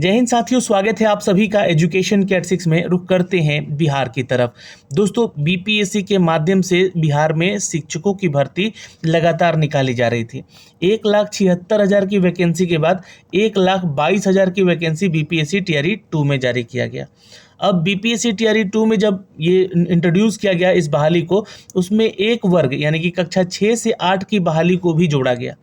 जय हिंद साथियों, स्वागत है आप सभी का एजुकेशन कैट 6 में। रुक करते हैं बिहार की तरफ। दोस्तों, बीपीएससी के माध्यम से बिहार में शिक्षकों की भर्ती लगातार निकाली जा रही थी। 1,76,000 की वैकेंसी के बाद 1,22,000 की वैकेंसी बीपीएससी टीआरई 2 में जारी किया गया। अब बीपीएससी टीआरई 2 में जब ये इंट्रोड्यूस किया गया इस बहाली को, उसमें एक वर्ग यानी कि कक्षा 6 से 8 की बहाली को भी जोड़ा गया।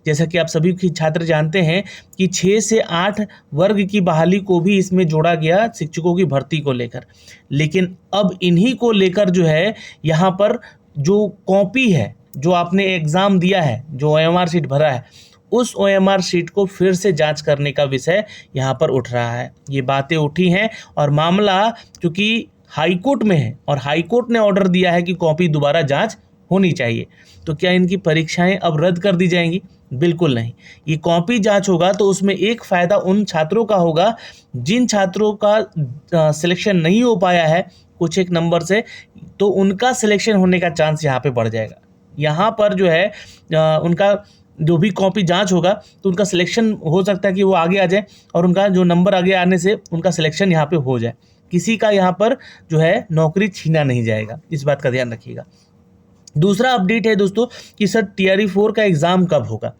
जैसा कि आप सभी की छात्र जानते हैं कि 6 से 8 वर्ग की बहाली को भी इसमें जोड़ा गया शिक्षकों की भर्ती को लेकर। लेकिन अब इन्हीं को लेकर जो है यहाँ पर जो कॉपी है, जो आपने एग्ज़ाम दिया है, जो ओएमआर शीट भरा है, उस ओएमआर शीट को फिर से जांच करने का विषय यहाँ पर उठ रहा है। ये बातें उठी हैं और मामला क्योंकि हाईकोर्ट में है और हाईकोर्ट ने ऑर्डर दिया है कि कॉपी दोबारा जांच होनी चाहिए, तो क्या इनकी परीक्षाएं अब रद्द कर दी जाएंगी? बिल्कुल नहीं। ये कॉपी जांच होगा तो उसमें एक फ़ायदा उन छात्रों का होगा जिन छात्रों का सिलेक्शन नहीं हो पाया है कुछ एक नंबर से, तो उनका सिलेक्शन होने का चांस यहाँ पे बढ़ जाएगा। यहाँ पर जो है उनका जो भी कॉपी जांच होगा तो उनका सिलेक्शन हो सकता है कि वो आगे आ जाए और उनका जो नंबर आगे आने से उनका सिलेक्शन यहाँ पे हो जाए। किसी का यहाँ पर जो है नौकरी छीना नहीं जाएगा, इस बात का ध्यान रखिएगा। दूसरा अपडेट है दोस्तों कि सर टीआरई 4 का एग्ज़ाम कब होगा?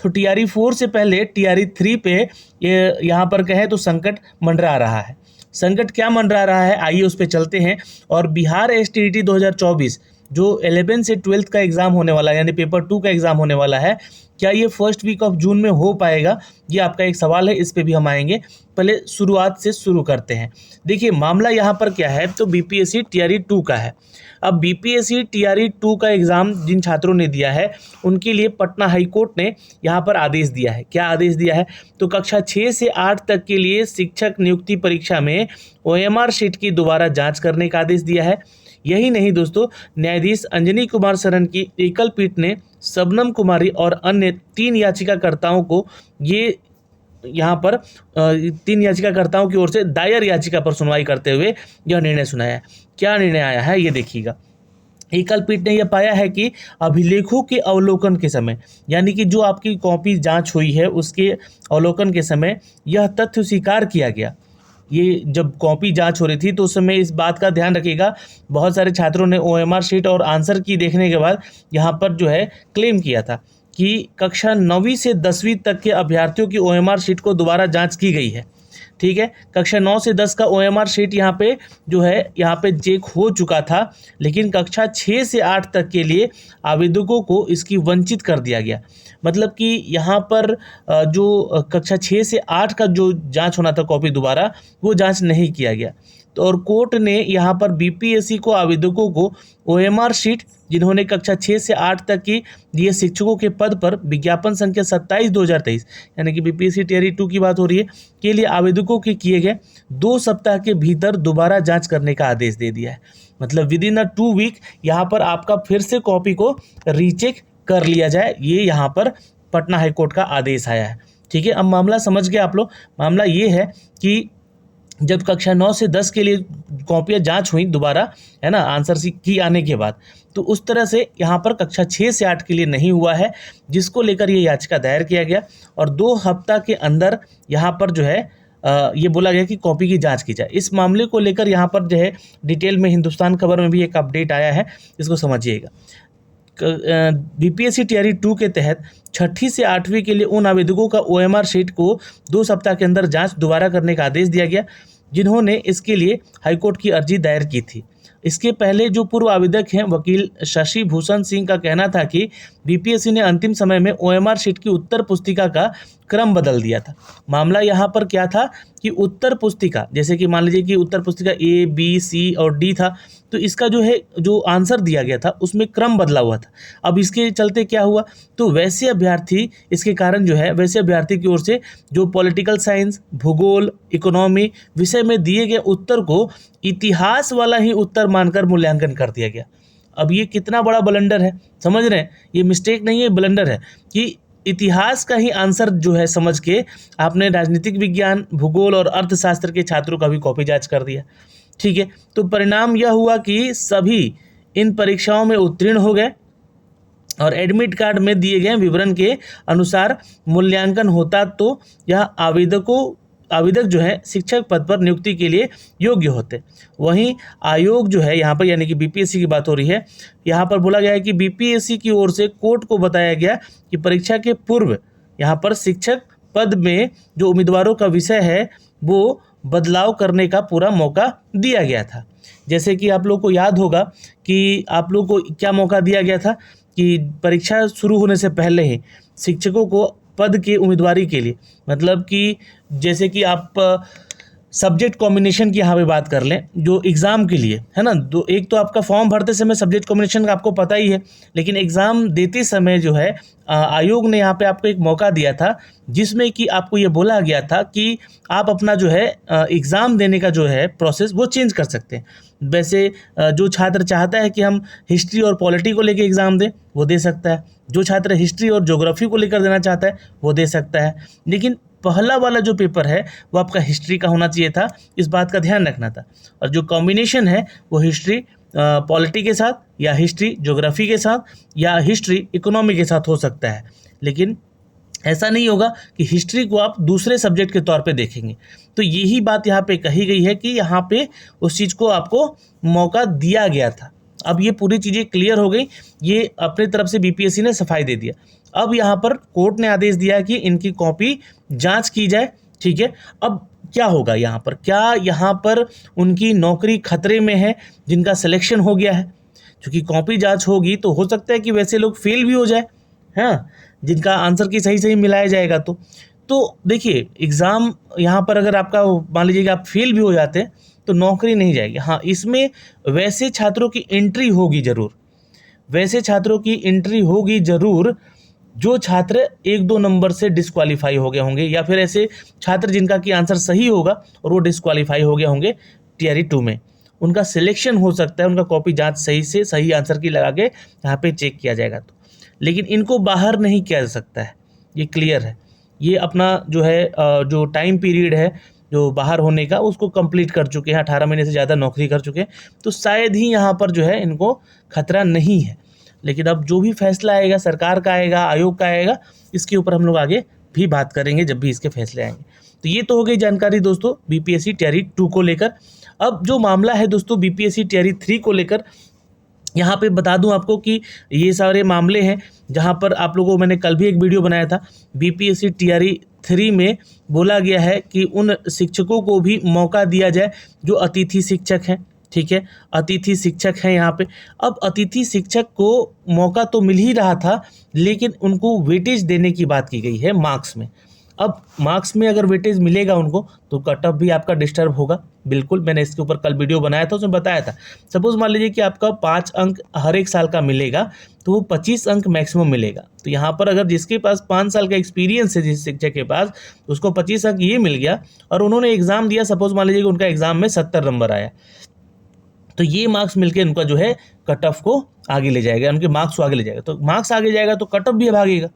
तो टीआरई 4 से पहले टीआरई 3 पे ये यहाँ पर कहें तो संकट मंडरा रहा है। संकट क्या मंडरा रहा है, आइए उस पर चलते हैं। और बिहार एसटीईटी 2024 जो 11 से 12 का एग्ज़ाम होने वाला है, यानी पेपर 2 का एग्ज़ाम होने वाला है, क्या ये फर्स्ट वीक ऑफ जून में हो पाएगा? ये आपका एक सवाल है, इस पे भी हम आएंगे। पहले शुरुआत से शुरू करते हैं। देखिए मामला यहाँ पर क्या है, तो बीपीएससी टीआरई 2 का है। अब बीपीएससी टीआरई 2 का एग्ज़ाम जिन छात्रों ने दिया है उनके लिए पटना हाई कोर्ट ने यहाँ पर आदेश दिया है। क्या आदेश दिया है? तो कक्षा 6 से 8 तक के लिए शिक्षक नियुक्ति परीक्षा में ओएमआर शीट की दोबारा जाँच करने का आदेश दिया है। यही नहीं दोस्तों, न्यायाधीश अंजनी कुमार शरण की एकल पीठ ने शबनम कुमारी और अन्य 3 याचिकाकर्ताओं को ये यहाँ पर 3 याचिकाकर्ताओं की ओर से दायर याचिका पर सुनवाई करते हुए यह निर्णय सुनाया है। क्या निर्णय आया है ये देखिएगा। एकल पीठ ने यह पाया है कि अभिलेखों के अवलोकन के समय, यानी कि जो आपकी कॉपी जांच हुई है उसके अवलोकन के समय यह तथ्य स्वीकार किया गया। ये जब कॉपी जांच हो रही थी तो उस समय इस बात का ध्यान रखिएगा, बहुत सारे छात्रों ने ओएमआर शीट और आंसर की देखने के बाद यहाँ पर जो है क्लेम किया था कि कक्षा 9वीं से 10वीं तक के अभ्यर्थियों की ओएमआर शीट को दोबारा जांच की गई है। ठीक है, कक्षा 9 से 10 का ओएमआर शीट यहाँ पे जो है यहाँ पे चेक हो चुका था, लेकिन कक्षा 6 से 8 तक के लिए आवेदकों को इसकी वंचित कर दिया गया। मतलब कि यहाँ पर जो कक्षा 6 से 8 का जो जांच होना था कॉपी दोबारा, वो जांच नहीं किया गया। तो और कोर्ट ने यहाँ पर बीपीएससी को आवेदकों को ओएमआर शीट जिन्होंने कक्षा 6 से 8 तक की दिए शिक्षकों के पद पर विज्ञापन संख्या 27/2023 यानी कि बीपीएससी टीआरई 2 की बात हो रही है के लिए आवेदकों के किए गए 2 सप्ताह के भीतर दोबारा जांच करने का आदेश दे दिया है। मतलब विद इन 2 वीक यहाँ पर आपका फिर से कॉपी को रीचेक कर लिया जाए, ये यहाँ पर पटना हाईकोर्ट का आदेश आया है। ठीक है, अब मामला समझ गए आप लोग। मामला ये है कि जब कक्षा 9 से 10 के लिए कॉपियाँ जांच हुई दोबारा, है ना, आंसर की आने के बाद, तो उस तरह से यहाँ पर कक्षा 6 से 8 के लिए नहीं हुआ है, जिसको लेकर ये याचिका दायर किया गया और 2 हफ्ता के अंदर यहाँ पर जो है ये बोला गया कि कॉपी की जांच की जाए। इस मामले को लेकर यहाँ पर जो है डिटेल में हिंदुस्तान खबर में भी एक अपडेट आया है, इसको समझिएगा। बीपीएससी टीआरई 2 के तहत 6ठी से 8वीं के लिए उन आवेदकों का ओएमआर शीट को 2 सप्ताह के अंदर जांच दोबारा करने का आदेश दिया गया जिन्होंने इसके लिए हाईकोर्ट की अर्जी दायर की थी। इसके पहले जो पूर्व आवेदक हैं वकील शशि भूषण सिंह का कहना था कि बीपीएससी ने अंतिम समय में ओएमआर शीट की उत्तर पुस्तिका का क्रम बदल दिया था। मामला यहाँ पर क्या था कि उत्तर पुस्तिका, जैसे कि मान लीजिए कि उत्तर पुस्तिका A, B, C और D था, तो इसका जो है जो आंसर दिया गया था उसमें क्रम बदला हुआ था। अब इसके चलते क्या हुआ, तो वैसे अभ्यर्थी इसके कारण जो है वैसे अभ्यर्थी की ओर से जो पॉलिटिकल साइंस, भूगोल, इकोनॉमी विषय में दिए गए उत्तर को इतिहास वाला ही उत्तर मानकर मूल्यांकन कर दिया गया। अब ये कितना बड़ा ब्लंडर है, समझ रहे हैं? ये मिस्टेक नहीं है, ब्लंडर है कि इतिहास का ही आंसर जो है समझ के आपने राजनीतिक विज्ञान, भूगोल और अर्थशास्त्र के छात्रों का भी कॉपी जांच कर दिया। ठीक है, तो परिणाम यह हुआ कि सभी इन परीक्षाओं में उत्तीर्ण हो गए और एडमिट कार्ड में दिए गए विवरण के अनुसार मूल्यांकन होता तो यह आवेदकों आवेदक जो है शिक्षक पद पर नियुक्ति के लिए योग्य होते। वहीं आयोग जो है यहाँ पर, यानी कि बीपीएससी की बात हो रही है, यहाँ पर बोला गया है कि बीपीएससी की ओर से कोर्ट को बताया गया कि परीक्षा के पूर्व यहाँ पर शिक्षक पद में जो उम्मीदवारों का विषय है वो बदलाव करने का पूरा मौका दिया गया था। जैसे कि आप लोग को याद होगा कि आप लोग को क्या मौका दिया गया था कि परीक्षा शुरू होने से पहले ही शिक्षकों को पद के उम्मीदवारी के लिए, मतलब कि जैसे कि आप सब्जेक्ट कॉम्बिनेशन की यहाँ पे बात कर लें जो एग्ज़ाम के लिए है ना, एक तो आपका फॉर्म भरते समय सब्जेक्ट कॉम्बिनेशन का आपको पता ही है, लेकिन एग्ज़ाम देते समय जो है आयोग ने यहाँ पे आपको एक मौका दिया था जिसमें कि आपको ये बोला गया था कि आप अपना जो है एग्ज़ाम देने का जो है प्रोसेस वो चेंज कर सकते हैं। वैसे जो छात्र चाहता है कि हम हिस्ट्री और पॉलिटी को लेकर एग्ज़ाम दें वो दे सकता है, जो छात्र हिस्ट्री और ज्योग्राफी को लेकर देना चाहता है वो दे सकता है, लेकिन पहला वाला जो पेपर है वो आपका हिस्ट्री का होना चाहिए था, इस बात का ध्यान रखना था। और जो कॉम्बिनेशन है वो हिस्ट्री पॉलिटी के साथ या हिस्ट्री ज्योग्राफी के साथ या हिस्ट्री इकोनॉमी के साथ हो सकता है, लेकिन ऐसा नहीं होगा कि हिस्ट्री को आप दूसरे सब्जेक्ट के तौर पे देखेंगे। तो यही बात यहाँ पे कही गई है कि यहाँ पे उस चीज़ को आपको मौका दिया गया था। अब ये पूरी चीज़ें क्लियर हो गई, ये अपनी तरफ से बीपीएससी ने सफाई दे दिया। अब यहाँ पर कोर्ट ने आदेश दिया कि इनकी कॉपी जांच की जाए, ठीक है। अब क्या होगा यहाँ पर, क्या यहाँ पर उनकी नौकरी खतरे में है जिनका सिलेक्शन हो गया है? क्योंकि कॉपी जांच होगी तो हो सकता है कि वैसे लोग फेल भी हो जाए, हाँ, जिनका आंसर की सही मिलाया जाएगा। तो देखिए एग्ज़ाम यहाँ पर अगर आपका मान लीजिए कि आप फेल भी हो जाते हैं तो नौकरी नहीं जाएगी। हाँ, इसमें वैसे छात्रों की एंट्री होगी ज़रूर, वैसे छात्रों की एंट्री होगी ज़रूर जो छात्र 1-2 नंबर से डिस्क्वालीफाई हो गए होंगे, या फिर ऐसे छात्र जिनका कि आंसर सही होगा और वो डिस्क्वालीफाई हो गए होंगे टीआरई 2 में, उनका सिलेक्शन हो सकता है, उनका कॉपी जांच सही आंसर की लगा के यहाँ पे चेक किया जाएगा। तो लेकिन इनको बाहर नहीं किया जा सकता है, ये क्लियर है। ये अपना जो है जो टाइम पीरियड है जो बाहर होने का उसको कंप्लीट कर चुके हैं, 18 महीने से ज़्यादा नौकरी कर चुके हैं, तो शायद ही यहाँ पर जो है इनको खतरा नहीं है। लेकिन अब जो भी फैसला आएगा, सरकार का आएगा, आयोग का आएगा, इसके ऊपर हम लोग आगे भी बात करेंगे जब भी इसके फैसले आएंगे। तो ये तो हो गई जानकारी दोस्तों बीपीएससी टीआरई 2 को लेकर। अब जो मामला है दोस्तों बीपीएससी टीआरई 3 को लेकर, यहाँ पे बता दूं आपको कि ये सारे मामले हैं जहाँ पर आप लोगों को मैंने कल भी एक वीडियो बनाया था। बीपीएससी टीआरई 3 में बोला गया है कि उन शिक्षकों को भी मौका दिया जाए जो अतिथि शिक्षक हैं, ठीक है, अतिथि शिक्षक हैं यहाँ पे। अब अतिथि शिक्षक को मौका तो मिल ही रहा था, लेकिन उनको वेटेज देने की बात की गई है मार्क्स में। अब मार्क्स में अगर वेटेज मिलेगा उनको तो कट ऑफ भी आपका डिस्टर्ब होगा, बिल्कुल। मैंने इसके ऊपर कल वीडियो बनाया था, उसमें बताया था। सपोज मान लीजिए कि आपका 5 अंक हर एक साल का मिलेगा तो वो 25 अंक मैक्सिमम मिलेगा। तो यहाँ पर अगर जिसके पास 5 साल का एक्सपीरियंस है जिस शिक्षक के पास, उसको 25 अंक ये मिल गया और उन्होंने एग्ज़ाम दिया, सपोज मान लीजिए कि उनका एग्ज़ाम में 70 नंबर आया, तो ये मार्क्स मिलके उनका जो है कट ऑफ को आगे ले जाएगा, उनके मार्क्स को आगे ले जाएगा। तो मार्क्स आगे जाएगा तो कट ऑफ भी भागेगा,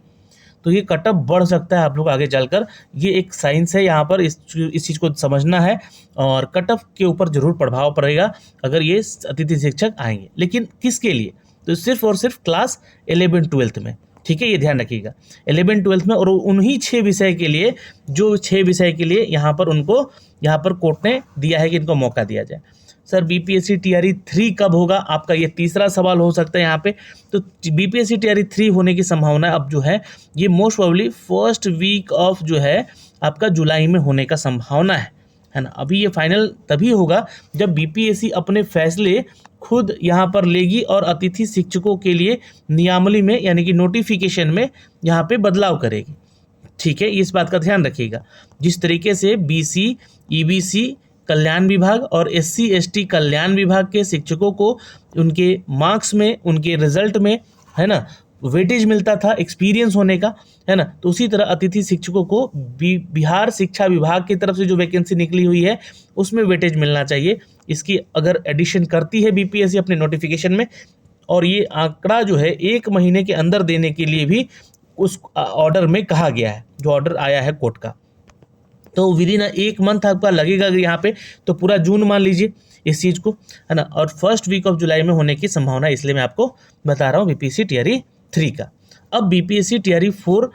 तो ये कट ऑफ बढ़ सकता है आप लोग आगे चलकर। ये एक साइंस है, यहाँ पर इस चीज़ को समझना है और कट ऑफ के ऊपर ज़रूर प्रभाव पड़ेगा अगर ये अतिथि शिक्षक आएंगे। लेकिन किसके लिए? तो सिर्फ और सिर्फ क्लास 11-12 में, ठीक है, ये ध्यान रखिएगा, 11-12 में, और उन्हीं 6 विषय के लिए, जो 6 विषय के लिए यहाँ पर उनको यहाँ पर कोर्ट ने दिया है कि इनको मौका दिया जाए। सर बीपीएससी टीआरई 3 कब होगा, आपका ये तीसरा सवाल हो सकता है यहाँ पे। तो बीपीएससी टीआरई 3 होने की संभावना अब जो है ये most probably first week of जो है आपका जुलाई में होने का संभावना है ना। अभी ये फाइनल तभी होगा जब बीपीएससी अपने फैसले खुद यहाँ पर लेगी और अतिथि शिक्षकों के लिए नियमावली में यानी कि नोटिफिकेशन में यहाँ पे बदलाव करेगी, ठीक है। इस बात का ध्यान रखिएगा, जिस तरीके से बीसी, ईबीसी कल्याण विभाग और एससी एसटी कल्याण विभाग के शिक्षकों को उनके मार्क्स में, उनके रिजल्ट में, है ना, वेटेज मिलता था एक्सपीरियंस होने का, है ना, तो उसी तरह अतिथि शिक्षकों को बिहार शिक्षा विभाग की तरफ से जो वैकेंसी निकली हुई है उसमें वेटेज मिलना चाहिए। इसकी अगर एडिशन करती है बीपीएससी अपने नोटिफिकेशन में, और ये आंकड़ा जो है 1 महीने के अंदर देने के लिए भी उस ऑर्डर में कहा गया है, जो ऑर्डर आया है कोर्ट का। तो विदिन 1 मंथ आपका लगेगा अगर यहाँ पे, तो पूरा जून मान लीजिए इस चीज़ को, है ना, और फर्स्ट वीक ऑफ जुलाई में होने की संभावना, इसलिए मैं आपको बता रहा हूँ बीपीएससी टीआरई 3 का। अब बीपीएससी टीआरई 4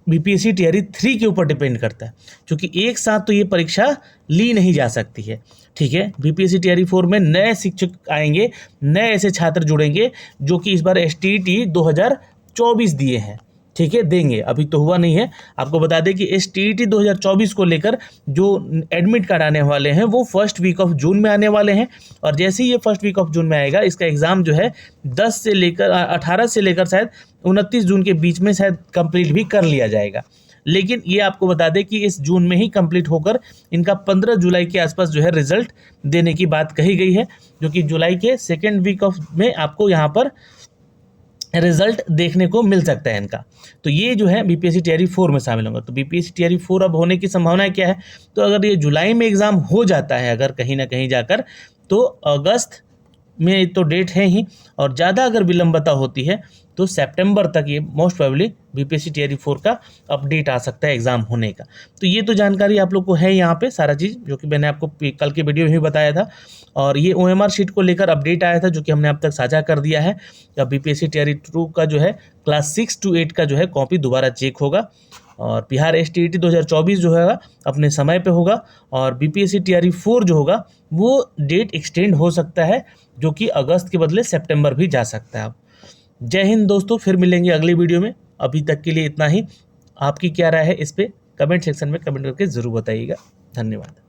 बीपीएससी टीआरई 3 के ऊपर डिपेंड करता है, क्योंकि एक साथ तो ये परीक्षा ली नहीं जा सकती है। ठीक है, बीपीएससी टीआरई 4 में नए शिक्षक आएंगे, नए ऐसे छात्र जुड़ेंगे जो कि इस बार एसटीईटी 2024 दिए हैं। ठीक है, देंगे, अभी तो हुआ नहीं है। आपको बता दें कि एसटीईटी 2024 को लेकर जो एडमिट कार्ड आने वाले हैं वो फर्स्ट वीक ऑफ जून में आने वाले हैं, और जैसे ही ये फर्स्ट वीक ऑफ जून में आएगा, इसका एग्ज़ाम जो है 18 से लेकर शायद 29 जून के बीच में शायद कंप्लीट भी कर लिया जाएगा। लेकिन ये आपको बता दें कि इस जून में ही कंप्लीट होकर इनका 15 जुलाई के आसपास जो है रिजल्ट देने की बात कही गई है, जो कि जुलाई के सेकेंड वीक ऑफ में आपको यहाँ पर रिजल्ट देखने को मिल सकता है इनका। तो ये जो है बीपीएससी टीआरई 4 में शामिल होंगे। तो बीपीएससी टीआरई 4 अब होने की संभावना क्या है? तो अगर ये जुलाई में एग्ज़ाम हो जाता है अगर कहीं ना कहीं जाकर, तो अगस्त में तो डेट है ही, और ज़्यादा अगर विलंबता होती है तो सितंबर तक ये मोस्ट प्रोबेबली बीपीएससी टीआरई 4 का अपडेट आ सकता है एग्ज़ाम होने का। तो ये तो जानकारी आप लोग को है यहाँ पे सारा चीज़, जो कि मैंने आपको कल के वीडियो में भी बताया था। और ये ओएमआर शीट को लेकर अपडेट आया था, जो कि हमने अब तक साझा कर दिया है। अब बीपीएससी टीआरई 2 का जो है क्लास 6 to 8 का जो है कॉपी दोबारा चेक होगा, और बिहार एसटीईटी 2024 जो है अपने समय पे होगा, और बीपीएससी टीआरई 4 जो होगा वो डेट एक्सटेंड हो सकता है, जो कि अगस्त के बदले सितंबर भी जा सकता है। अब जय हिंद दोस्तों, फिर मिलेंगे अगली वीडियो में। अभी तक के लिए इतना ही। आपकी क्या राय है इस पे कमेंट सेक्शन में कमेंट करके ज़रूर बताइएगा। धन्यवाद।